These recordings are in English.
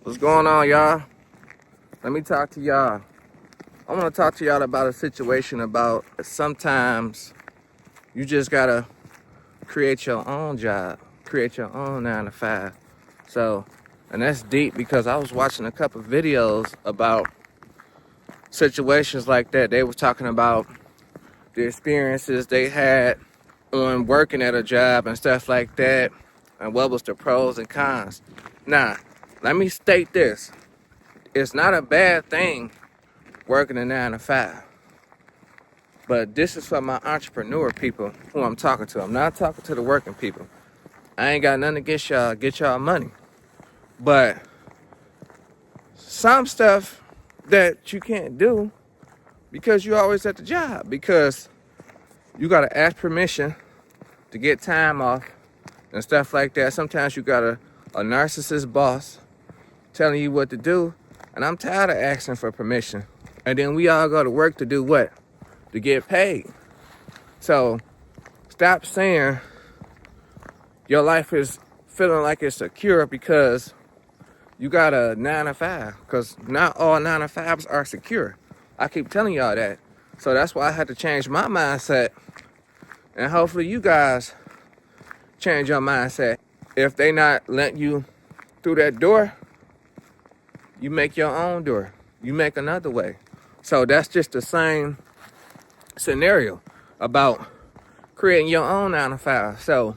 What's going on, y'all? Let me talk to y'all. I want to talk to y'all about a situation about sometimes you just gotta create your own job, create your own 9 to 5. So, and that's deep because I was watching a couple of videos about situations like that. They were talking about the experiences they had on working at a job and stuff like that, and what was the pros and cons. Now, let me state this. It's not a bad thing working a 9 to 5. But this is for my entrepreneur people who I'm talking to. I'm not talking to the working people. I ain't got nothing against y'all, get y'all money. But some stuff that you can't do because you always at the job. Because you gotta ask permission to get time off and stuff like that. Sometimes you got a narcissist boss telling you what to do. And I'm tired of asking for permission. And then we all go to work to do what? To get paid. So stop saying your life is feeling like it's secure because you got a 9 to 5. Because not all 9 to 5s are secure. I keep telling y'all that. So that's why I had to change my mindset. And hopefully you guys change your mindset. If they not letting you through that door, you make your own door. You make another way. So that's just the same scenario about creating your own 9 to 5. So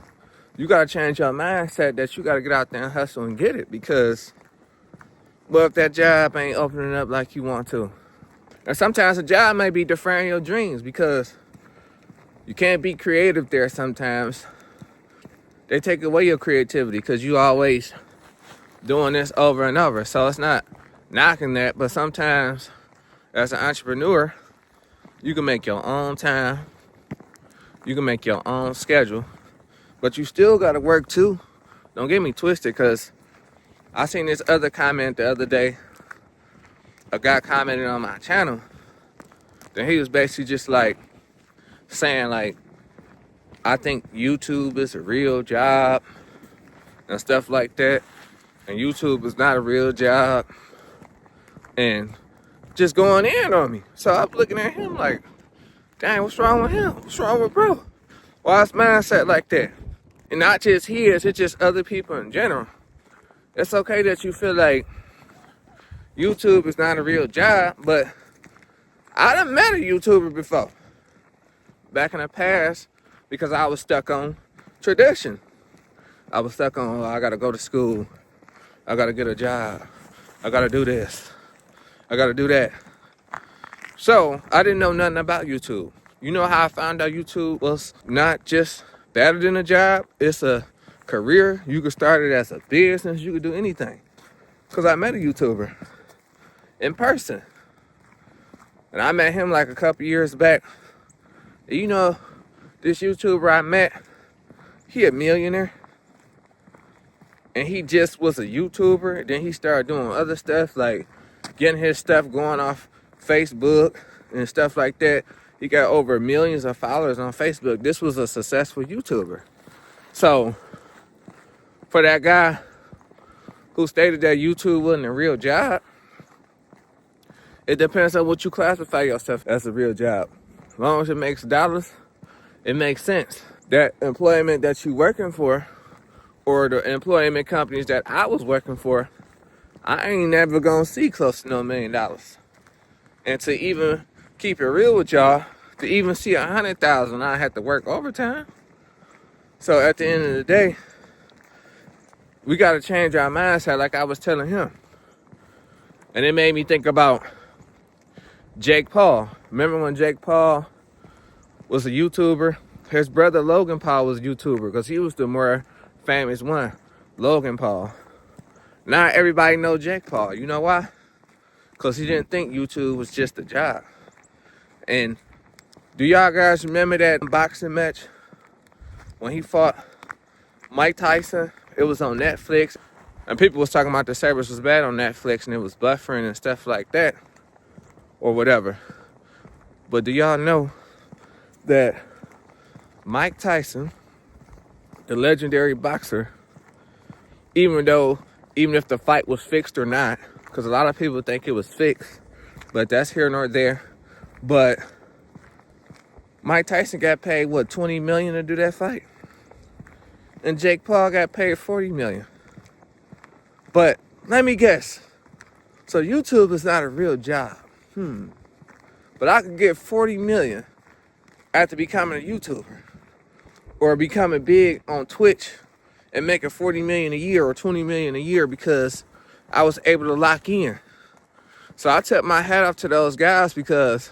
you gotta change your mindset that you gotta get out there and hustle and get it, because well, if that job ain't opening up like you want to. And sometimes a job may be deferring your dreams because you can't be creative there sometimes. They take away your creativity because you always doing this over and over. So it's not knocking that, but sometimes as an entrepreneur, you can make your own time. You can make your own schedule, but you still gotta work too. Don't get me twisted, because I seen this other comment the other day. A guy commented on my channel. Then he was basically just like saying like, I think YouTube is a real job and stuff like that. And YouTube is not a real job. And just going in on me. So I'm looking at him like, dang, what's wrong with him? What's wrong with bro? Why is mindset like that? And not just his, it's just other people in general. It's okay that you feel like YouTube is not a real job, but I done met a YouTuber before. Back in the past, because I was stuck on tradition. I was stuck on, I gotta go to school. I gotta get a job. I gotta do this. I gotta do that. So I didn't know nothing about YouTube. You know how I found out YouTube was not just better than a job? It's a career. You could start it as a business. You could do anything. Because I met a YouTuber in person. And I met him like a couple years back. You know, this YouTuber I met, he a millionaire. And he just was a YouTuber. Then he started doing other stuff, like getting his stuff going off Facebook and stuff like that. He got over millions of followers on Facebook. This was a successful YouTuber. So for that guy who stated that YouTube wasn't a real job, it depends on what you classify yourself as a real job. As long as it makes dollars, it makes sense. That employment that you working for, or the employment companies that I was working for, I ain't never gonna see close to no $1 million. And to even keep it real with y'all, to even see 100,000, I had to work overtime. So at the end of the day, we gotta change our mindset, like I was telling him. And it made me think about Jake Paul. Remember when Jake Paul was a YouTuber? His brother Logan Paul was a YouTuber because he was the more famous one, Logan Paul. Not everybody know Jake Paul. You know why? Because he didn't think YouTube was just a job. And do y'all guys remember that boxing match when he fought Mike Tyson? It was on Netflix. And people was talking about the service was bad on Netflix and it was buffering and stuff like that. Or whatever. But do y'all know that Mike Tyson, the legendary boxer, even though even if the fight was fixed or not, because a lot of people think it was fixed, but that's here nor there. But Mike Tyson got paid, what, $20 million to do that fight? And Jake Paul got paid $40 million. But let me guess. So YouTube is not a real job. But I could get $40 million after becoming a YouTuber, or becoming big on Twitch and making $40 million a year or $20 million a year because I was able to lock in. So I tip my hat off to those guys, because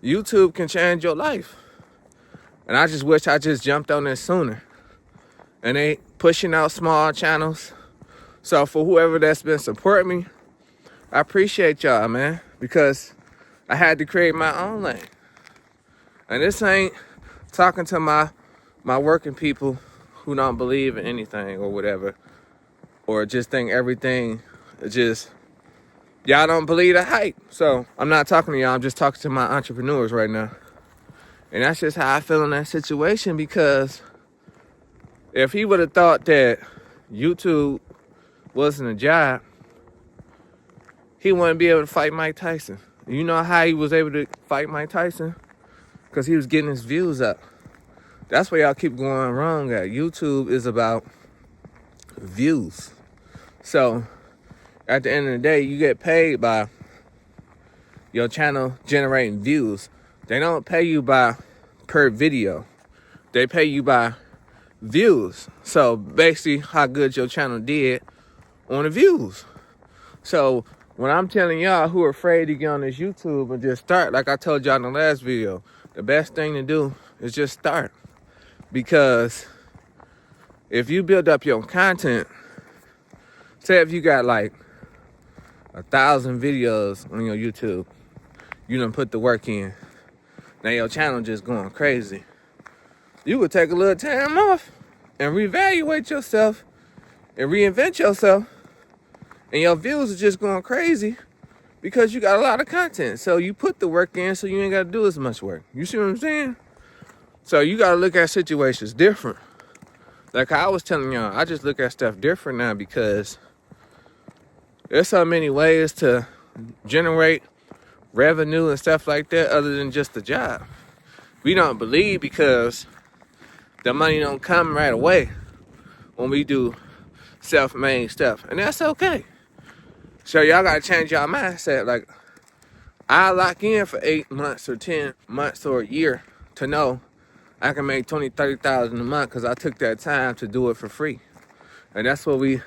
YouTube can change your life. And I just wish I just jumped on this sooner. And they pushing out small channels. So for whoever that's been supporting me, I appreciate y'all, man, because I had to create my own lane. And this ain't talking to my working people who don't believe in anything or whatever, or just think everything just, y'all don't believe the hype. So I'm not talking to y'all, I'm just talking to my entrepreneurs right now. And that's just how I feel in that situation, because if he would have thought that YouTube wasn't a job, he wouldn't be able to fight Mike Tyson. You know how he was able to fight Mike Tyson? Because he was getting his views up. That's where y'all keep going wrong at. YouTube is about views. So at the end of the day, you get paid by your channel generating views. They don't pay you by per video. They pay you by views. So basically how good your channel did on the views. So when I'm telling y'all who are afraid to get on this YouTube and just start, like I told y'all in the last video, the best thing to do is just start. Because if you build up your content, say if you got like 1,000 videos on your YouTube, you done put the work in, now your channel just going crazy, you would take a little time off and reevaluate yourself and reinvent yourself, and your views are just going crazy because you got a lot of content. So you put the work in, so you ain't got to do as much work. You see what I'm saying? So you got to look at situations different. Like I was telling y'all, I just look at stuff different now, because there's so many ways to generate revenue and stuff like that other than just the job. We don't believe because the money don't come right away when we do self-made stuff. And that's okay. So y'all got to change y'all mindset. Like, I lock in for 8 months or 10 months or a year to know I can make $20,000, $30,000 a month because I took that time to do it for free. And that's what we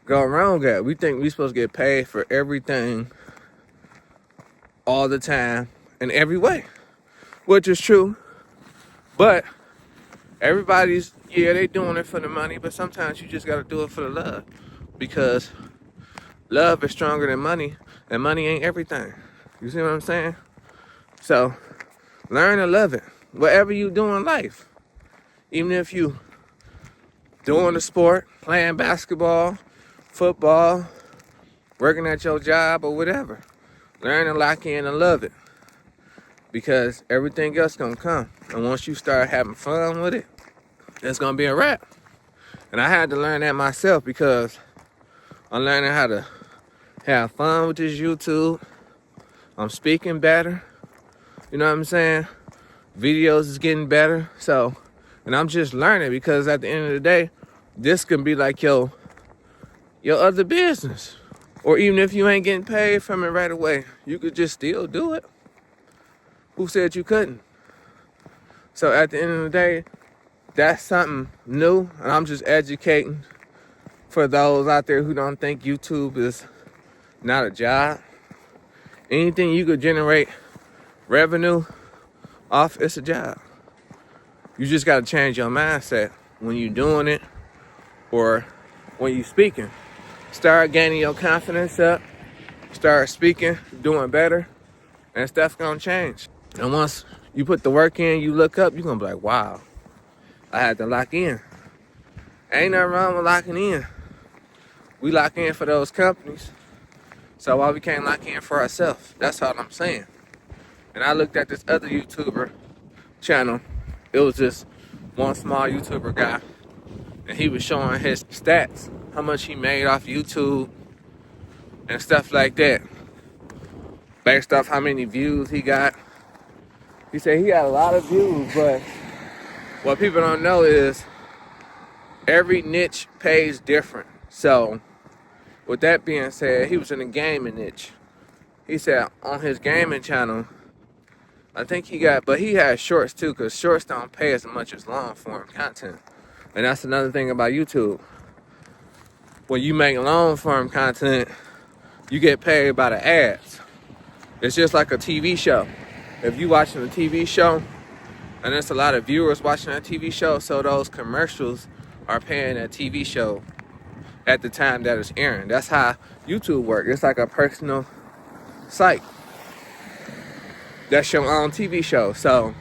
go wrong at. We think we supposed to get paid for everything all the time in every way, which is true. But everybody's, yeah, they doing it for the money, but sometimes you just got to do it for the love, because love is stronger than money, and money ain't everything. You see what I'm saying? So learn to love it. Whatever you do in life, even if you doing a sport, playing basketball, football, working at your job or whatever, learn to lock in and love it, because everything else gonna come. And once you start having fun with it, it's gonna be a wrap. And I had to learn that myself, because I'm learning how to have fun with this YouTube. I'm speaking better. You know what I'm saying? Videos is getting better. So, and I'm just learning, because at the end of the day, this can be like your other business. Or even if you ain't getting paid from it right away, you could just still do it. Who said you couldn't? So at the end of the day, that's something new, and I'm just educating for those out there who don't think YouTube is not a job. Anything you could generate revenue off, it's a job. You just got to change your mindset when you're doing it or when you're speaking. Start gaining your confidence up, start speaking, doing better, and stuff gonna change. And once you put the work in, you look up, you're gonna be like, wow, I had to lock in. Ain't nothing wrong with locking in. We lock in for those companies, so why we can't lock in for ourselves? That's all I'm saying. And I looked at this other YouTuber channel. It was just one small YouTuber guy, and he was showing his stats, how much he made off YouTube and stuff like that, based off how many views he got. He said he got a lot of views, but what people don't know is every niche pays different. So with that being said, he was in the gaming niche. He said on his gaming channel, I think he got, but he has shorts too, because shorts don't pay as much as long form content. And that's another thing about YouTube. When you make long form content, you get paid by the ads. It's just like a TV show. If you watching a TV show, and there's a lot of viewers watching that TV show, so those commercials are paying that TV show at the time that it's airing. That's how YouTube works. It's like a personal site. That's your own TV show. So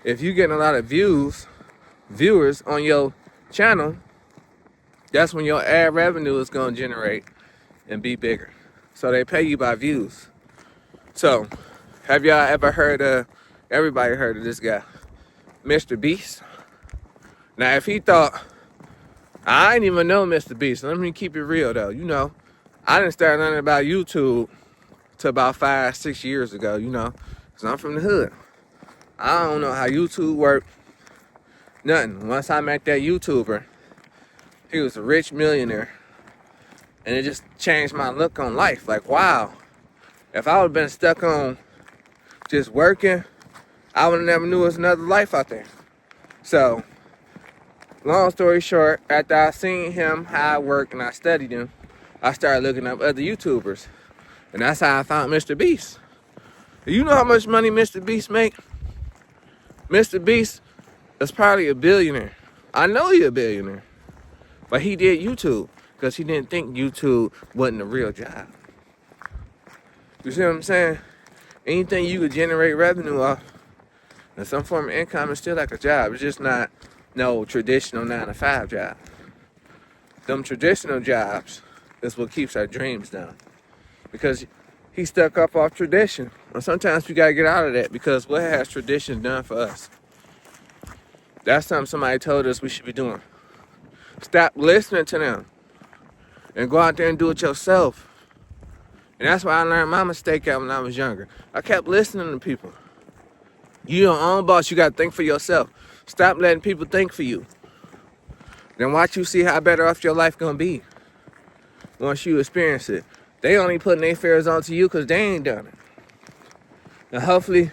if you getting a lot of viewers on your channel, that's when your ad revenue is going to generate and be bigger. So they pay you by views. So have y'all ever heard of, everybody heard of this guy, Mr. Beast? Now if he thought, I didn't even know Mr. Beast. Let me keep it real though. You know, I didn't start learning about YouTube till about 5-6 years ago, you know, because I'm from the hood. I don't know how YouTube worked. Nothing. Once I met that YouTuber, he was a rich millionaire. And it just changed my look on life. Like, wow. If I would have been stuck on just working, I would have never knew there was another life out there. So, long story short, after I seen him, how I work, and I studied him, I started looking up other YouTubers. And that's how I found Mr. Beast. Do you know how much money Mr. Beast make? Mr. Beast is probably a billionaire. I know he's a billionaire. But he did YouTube because he didn't think YouTube wasn't a real job. You see what I'm saying? Anything you could generate revenue off and some form of income is still like a job. It's just not no traditional 9-to-5 job. Them traditional jobs is what keeps our dreams down. Because he stuck up off tradition. And sometimes we gotta get out of that, because what has tradition done for us? That's something somebody told us we should be doing. Stop listening to them and go out there and do it yourself. And that's why I learned my mistake out when I was younger. I kept listening to people. You your own boss, you gotta think for yourself. Stop letting people think for you. Then watch you see how better off your life gonna be once you experience it. They only putting their fears onto you because they ain't done it. And hopefully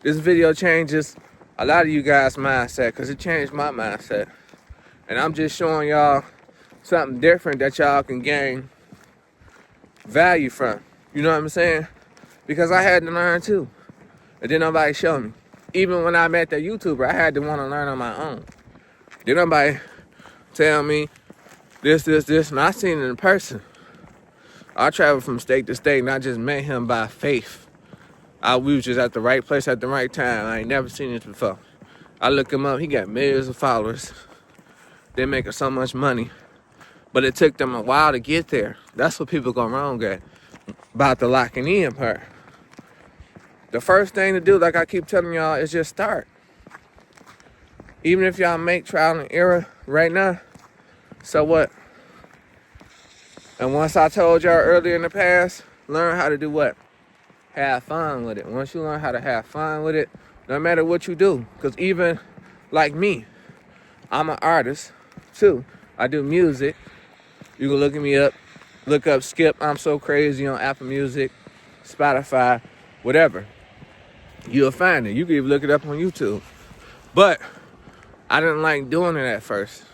this video changes a lot of you guys' mindset, because it changed my mindset. And I'm just showing y'all something different that y'all can gain value from. You know what I'm saying? Because I had to learn too. And then nobody showed me. Even when I met that YouTuber, I had to want to learn on my own. Did nobody tell me this, and I seen it in person. I traveled from state to state, and I just met him by faith. We was just at the right place at the right time. I ain't never seen this before. I look him up. He got millions of followers. They're making so much money. But it took them a while to get there. That's what people go wrong at about the locking in part. The first thing to do, like I keep telling y'all, is just start. Even if y'all make trial and error right now, so what? And once I told y'all earlier in the past, learn how to do what? Have fun with it. Once you learn how to have fun with it, no matter what you do. Because even like me, I'm an artist too. I do music. You can look up Skip I'm So Crazy on Apple Music, Spotify, whatever. You'll find it. You can even look it up on YouTube. But I didn't like doing it at first.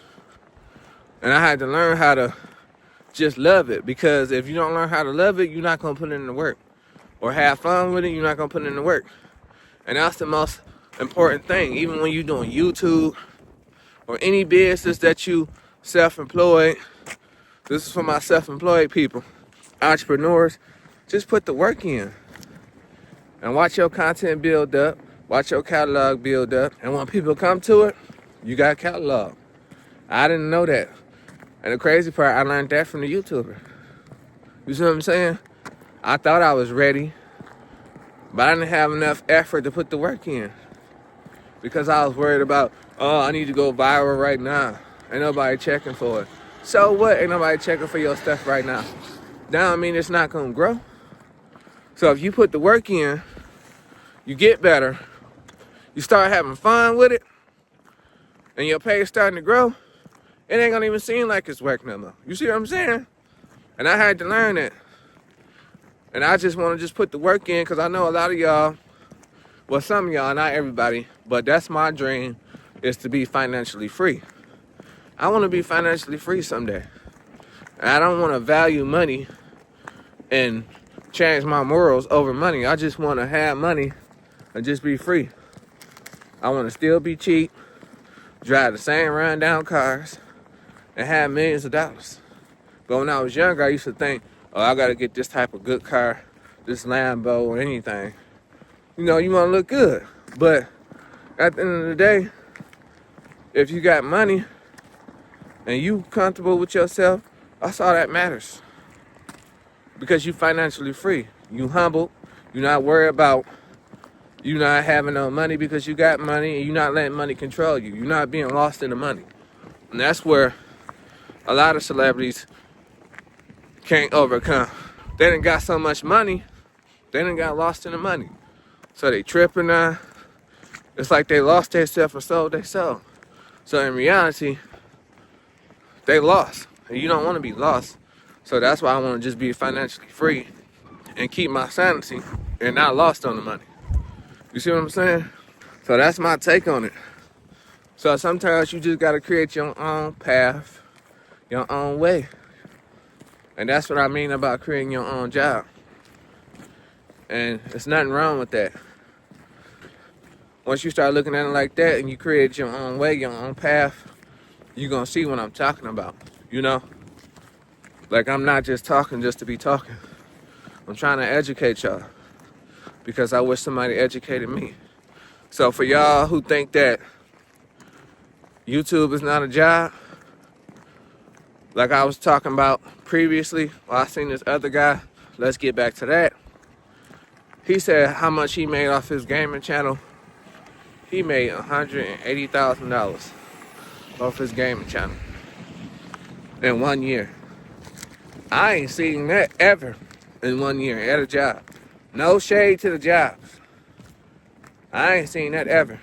And I had to learn how to just love it. Because if you don't learn how to love it, you're not going to put in the work. Or have fun with it, you're not going to put in the work. And that's the most important thing. Even when you're doing YouTube or any business that you self-employed. This is for my self-employed people, entrepreneurs. Just put the work in and watch your content build up, watch your catalog build up. And when people come to it, you got a catalog. I didn't know that. And the crazy part, I learned that from the YouTuber. You see what I'm saying? I thought I was ready, but I didn't have enough effort to put the work in. Because I was worried about, oh, I need to go viral right now. Ain't nobody checking for it. So what? Ain't nobody checking for your stuff right now. That don't mean it's not gonna grow. So if you put the work in, you get better, you start having fun with it, and your pay is starting to grow, it ain't gonna even seem like it's work no more. You see what I'm saying? And I had to learn that. And I just want to just put the work in because I know a lot of y'all, well, some of y'all, not everybody, but that's my dream, is to be financially free. I want to be financially free someday. And I don't want to value money and change my morals over money. I just want to have money and just be free. I want to still be cheap, drive the same rundown cars, and have millions of dollars. But when I was younger, I used to think, oh, I got to get this type of good car, this Lambo or anything. You know, you want to look good. But at the end of the day, if you got money and you comfortable with yourself, that's all that matters. Because you financially free. You humble. You're not worried about you not having no money because you got money and you're not letting money control you. You're not being lost in the money. And that's where a lot of celebrities can't overcome. They done got so much money, they done got lost in the money. So they tripping now. It's like they lost themselves and sold they soul. So in reality, they lost. And you don't want to be lost. So that's why I want to just be financially free and keep my sanity and not lost on the money. You see what I'm saying? So that's my take on it. So sometimes you just got to create your own path, your own way. And that's what I mean about creating your own job. And there's nothing wrong with that. Once you start looking at it like that and you create your own way, your own path, you're going to see what I'm talking about, you know? Like, I'm not just talking just to be talking. I'm trying to educate y'all because I wish somebody educated me. So for y'all who think that YouTube is not a job, like I was talking about previously, I seen this other guy, let's get back to that. He said how much he made off his gaming channel. He made $180,000 off his gaming channel in 1 year. I ain't seen that ever in 1 year at a job. No shade to the jobs. I ain't seen that ever.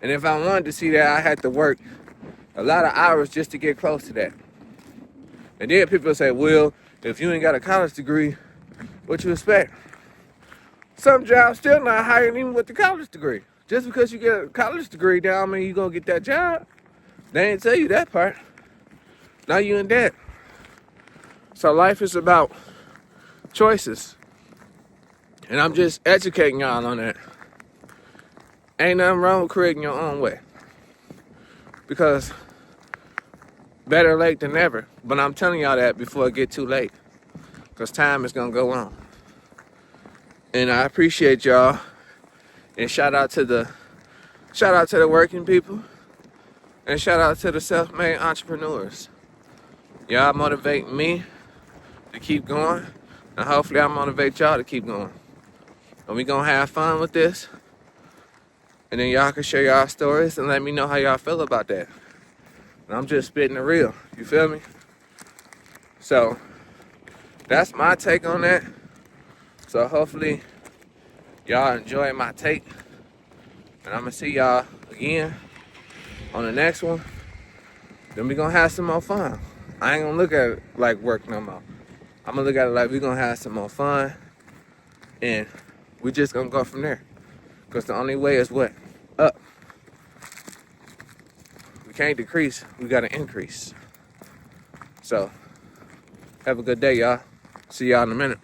And if I wanted to see that, I had to work a lot of hours just to get close to that. And then people say, well, if you ain't got a college degree, what you expect? Some jobs still not hiring even with the college degree. Just because you get a college degree, that don't mean you gonna get that job. They ain't tell you that part. Now you in debt. So life is about choices. And I'm just educating y'all on that. Ain't nothing wrong with creating your own way. Because better late than never. But I'm telling y'all that before it get too late. Because time is gonna go on. And I appreciate y'all. And shout out to the working people. And shout out to the self-made entrepreneurs. Y'all motivate me to keep going. And hopefully I motivate y'all to keep going. And we gonna have fun with this. And then y'all can share y'all stories and let me know how y'all feel about that. And I'm just spitting the real. You feel me? So that's my take on that. So hopefully y'all enjoy my take. And I'm gonna see y'all again on the next one. Then we gonna have some more fun. I ain't gonna look at it like work no more. I'm gonna look at it like we gonna have some more fun. And we just gonna go from there. Because the only way is what? Up. We can't decrease, we gotta increase. So, have a good day, y'all. See y'all in a minute.